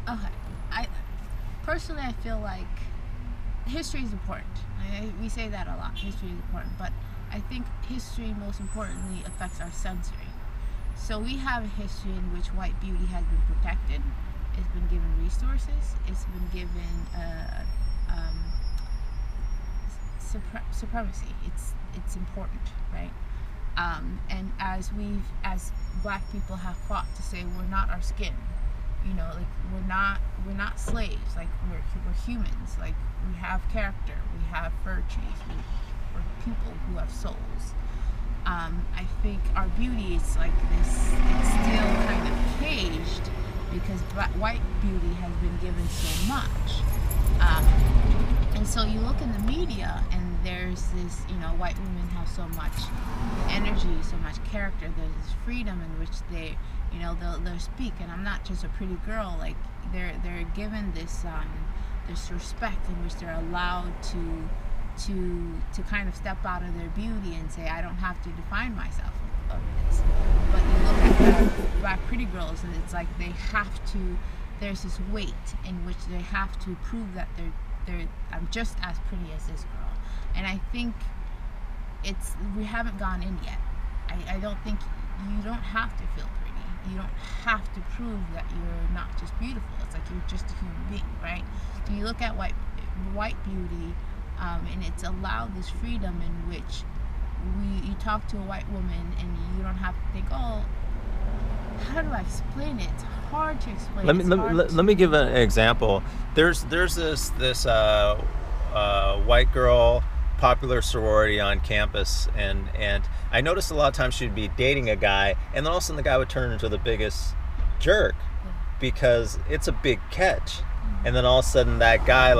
Okay. I personally, I feel like history is important. We say that a lot. History is important, but I think history most importantly affects our sensory. So we have a history in which white beauty has been protected. It's been given resources. It's been given supremacy. It's important, right? And as Black people have fought to say we're not our skin, like we're not slaves, like we're humans, like we have character, we have virtues, we're people who have souls. I think our beauty is like this, it's still kind of caged because white beauty has been given so much. And so you look in the media and there's this, white women have so much energy, so much character, there's this freedom in which they'll speak, and I'm not just a pretty girl, like they're given this respect in which they're allowed to kind of step out of their beauty and say, I don't have to define myself of this. But you look at the Black pretty girls and it's like they have to, there's this weight in which they have to prove that I'm just as pretty as this girl. And I think we haven't gone in yet. I don't think, you don't have to feel pretty. You don't have to prove that you're not just beautiful. It's like you're just a human being, right? So you look at white beauty, and it's allowed this freedom in which you talk to a white woman and you don't have to think, oh, how do I explain it? It's hard to explain. Let me give an example. There's this white girl, popular sorority on campus, and I noticed a lot of times she'd be dating a guy, and then all of a sudden the guy would turn into the biggest jerk because it's a big catch. And then all of a sudden that guy,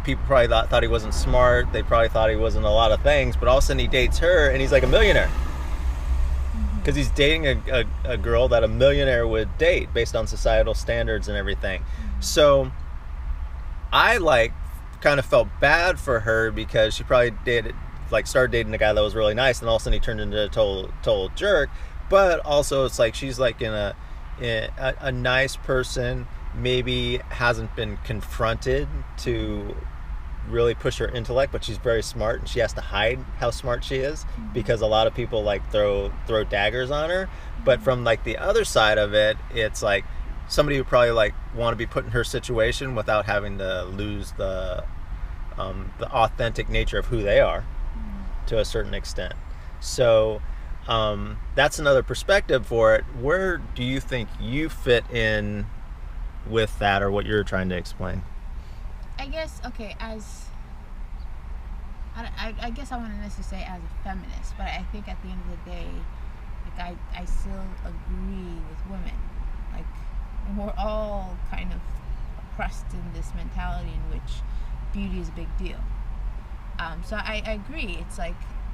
people probably thought he wasn't smart, they probably thought he wasn't a lot of things, but all of a sudden he dates her and he's like a millionaire. Because he's dating a girl that a millionaire would date based on societal standards and everything. So I kind of felt bad for her because she probably started dating a guy that was really nice, and all of a sudden he turned into a total jerk. But also it's like she's like in a nice person, maybe hasn't been confronted to really push her intellect, but she's very smart and she has to hide how smart she is because a lot of people throw daggers on her. But from the other side of it, it's like somebody who probably want to be put in her situation without having to lose the authentic nature of who they are to a certain extent. So that's another perspective for it. Where do you think you fit in with that, or what you're trying to explain? I guess, okay, I guess I wouldn't necessarily say as a feminist, but I think at the end of the day, I still agree with women. We're all kind of oppressed in this mentality in which beauty is a big deal. So I agree. It's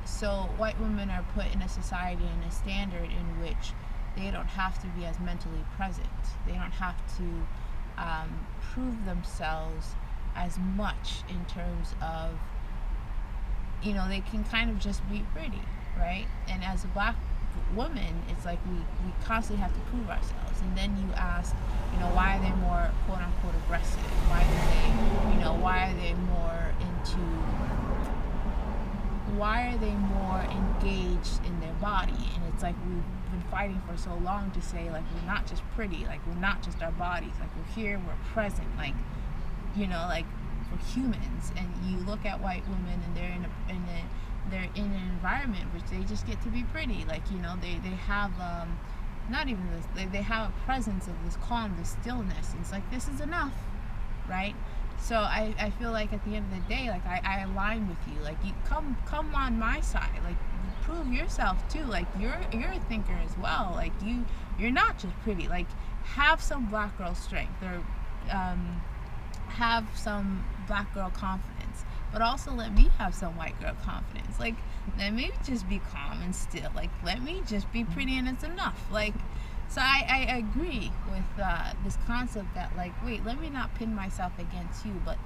so white women are put in a society and a standard in which they don't have to be as mentally present. They don't have to prove themselves as much in terms of, they can kind of just be pretty, right? And as a Black woman, it's like we constantly have to prove ourselves. And then you ask, why are they more quote unquote aggressive? Why are they more engaged in their body? And it's like we've been fighting for so long to say we're not just pretty, we're not just our bodies, we're here, we're present, we're humans. And you look at white women and they're in an environment which they just get to be pretty, they have not even this, they have a presence of this calm, this stillness. And it's this is enough, right? So I feel at the end of the day, I align with you. You come on my side. Prove yourself too. You're a thinker as well. You're not just pretty. Have some Black girl strength, or have some Black girl confidence. But also let me have some white girl confidence. Let me just be calm and still. Let me just be pretty and it's enough. So I agree with this concept that wait, let me not pin myself against you. But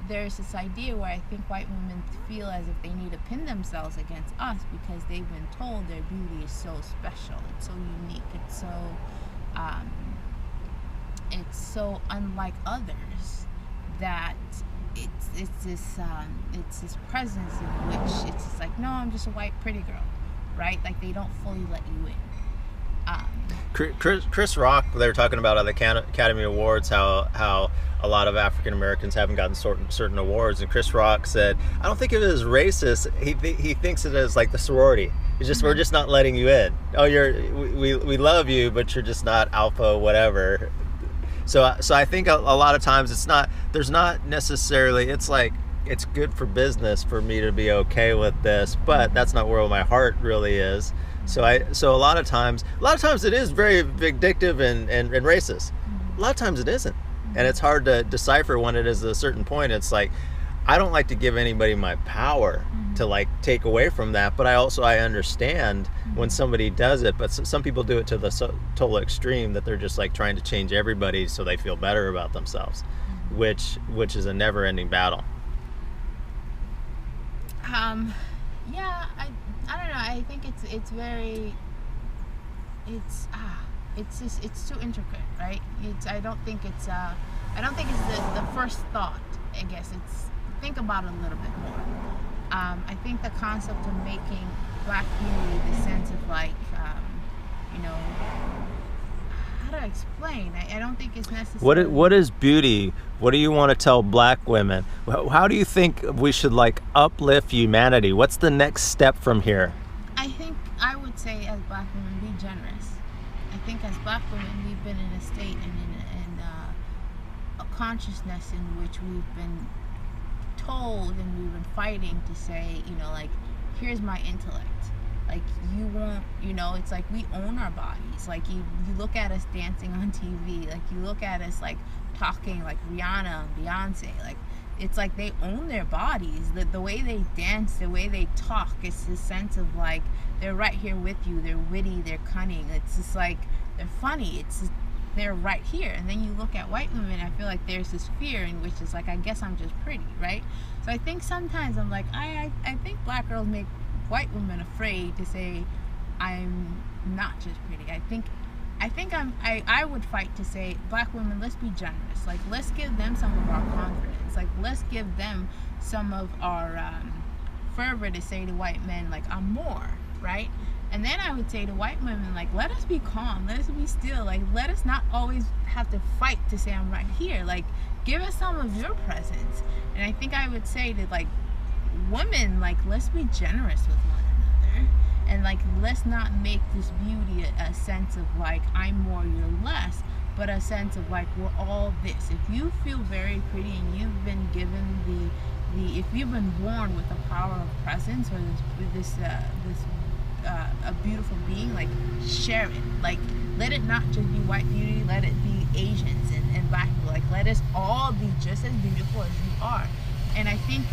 there's this idea where I think white women feel as if they need to pin themselves against us because they've been told their beauty is so special, it's so unique, it's so it's so unlike others that it's this presence in which it's just like, no, I'm just a white pretty girl, right? Like they don't fully let you in. Chris Rock, they were talking about at the Academy Awards how a lot of African Americans haven't gotten certain awards, and Chris Rock said, I don't think of it as racist. He thinks it as like the sorority. It's just, we're just not letting you in. Oh, we love you, but you're just not alpha whatever. So I think a lot of times there's not necessarily, it's like, it's good for business for me to be okay with this, but that's not where my heart really is. So a lot of times it is very vindictive and racist. A lot of times it isn't. And it's hard to decipher when it is at a certain point. It's like, I don't like to give anybody my power to like take away from that, but I understand when somebody does it, but some people do it to the total extreme that they're just like trying to change everybody so they feel better about themselves, which is a never-ending battle. Yeah, I don't know. I think it's too intricate, right? I don't think it's the first thought. I guess it's think about it a little bit more. I think the concept of making Black beauty the sense of like, how to explain? I don't think it's necessary. What is beauty? What do you want to tell Black women? How do you think we should like uplift humanity? What's the next step from here? I think I would say as Black women, be generous. I think as Black women, we've been in a state and in a consciousness in which we've been told and we've been fighting to say, like, here's my intellect. Like, you won't, it's like we own our bodies. Like, you look at us dancing on TV. Like, you look at us, like, talking like Rihanna and Beyonce. Like, it's like they own their bodies. The way they dance, the way they talk, it's this sense of, like, they're right here with you. They're witty, they're cunning. It's just, like, they're funny. It's just, they're right here. And then you look at white women, I feel like there's this fear in which is like, I guess I'm just pretty, right? So I think sometimes I'm like, I think Black girls make white women afraid to say I'm not just pretty. I would fight to say, Black women, let's be generous. Like, let's give them some of our confidence. Like, let's give them some of our fervor to say to white men, like, I'm more, right? And then I would say to white women, like, let us be calm, let us be still, like, let us not always have to fight to say I'm right here. Like, give us some of your presence. And I think I would say to, like, women, like, let's be generous with one another. And, like, let's not make this beauty a sense of, like, I'm more, you're less, but a sense of, like, we're all this. If you feel very pretty and you've been given if you've been born with the power of presence or a beautiful being, like, share it. Like, let it not just be white beauty, let it be Asians and Black people. Like, let us all be just as beautiful as you are. And I think,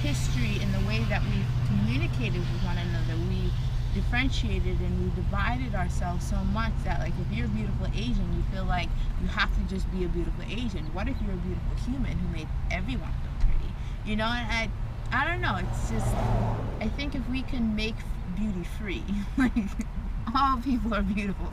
history and the way that we've communicated with one another, we differentiated and we divided ourselves so much that, like, if you're a beautiful Asian, you feel like you have to just be a beautiful Asian. What if you're a beautiful human who made everyone feel pretty? And I don't know, it's just, I think if we can make beauty free, like, all people are beautiful.